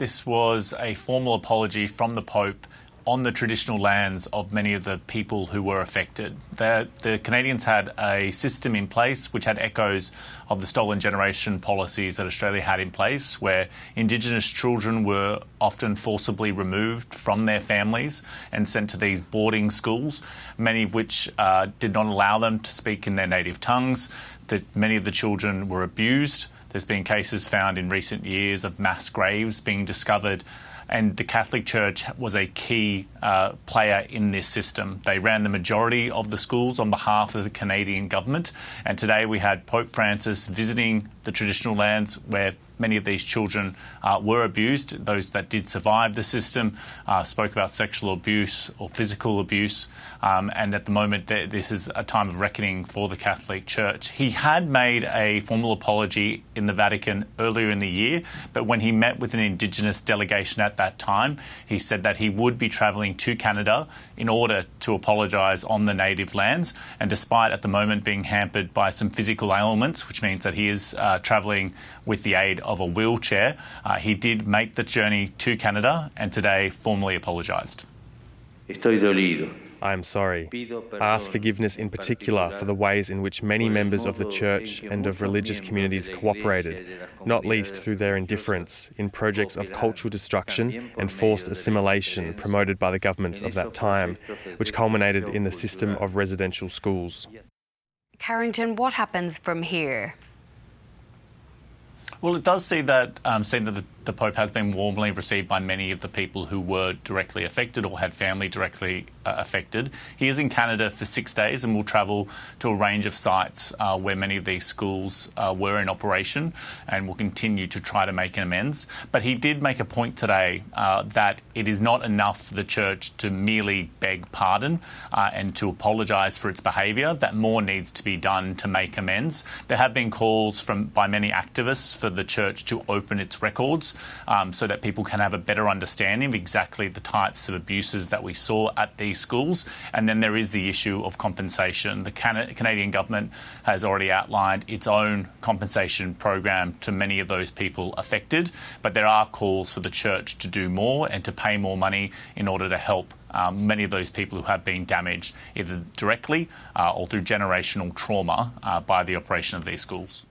This was a formal apology from the Pope on the traditional lands of many of the people who were affected. The Canadians had a system in place which had echoes of the stolen generation policies that Australia had in place, where Indigenous children were often forcibly removed from their families and sent to these boarding schools, many of which did not allow them to speak in their native tongues. That many of the children were abused. There's been cases found in recent years of mass graves being discovered, and the Catholic Church was a key player in this system. They ran the majority of the schools on behalf of the Canadian government, and today we had Pope Francis visiting the traditional lands where many of these children were abused. Those that did survive the system spoke about sexual abuse or physical abuse, and at the moment this is a time of reckoning for the Catholic Church. He had made a formal apology in the Vatican earlier in the year, but when he met with an Indigenous delegation at that time, he said that he would be travelling to Canada in order to apologise on the native lands, and despite at the moment being hampered by some physical ailments, which means that he is travelling with the aid of a wheelchair, he did make the journey to Canada and today formally apologised. I am sorry. I ask forgiveness in particular for the ways in which many members of the Church and of religious communities cooperated, not least through their indifference in projects of cultural destruction and forced assimilation promoted by the governments of that time, which culminated in the system of residential schools. Carrington, what happens from here? Well, it does seem that the Pope has been warmly received by many of the people who were directly affected or had family directly affected. He is in Canada for 6 days and will travel to a range of sites where many of these schools were in operation, and will continue to try to make amends. But he did make a point today that it is not enough for the Church to merely beg pardon and to apologise for its behaviour, that more needs to be done to make amends. There have been calls by many activists for the Church to open its records so that people can have a better understanding of exactly the types of abuses that we saw at these schools. And then there is the issue of compensation. The Canadian government has already outlined its own compensation program to many of those people affected, but there are calls for the Church to do more and to pay more money in order to help many of those people who have been damaged either directly or through generational trauma by the operation of these schools.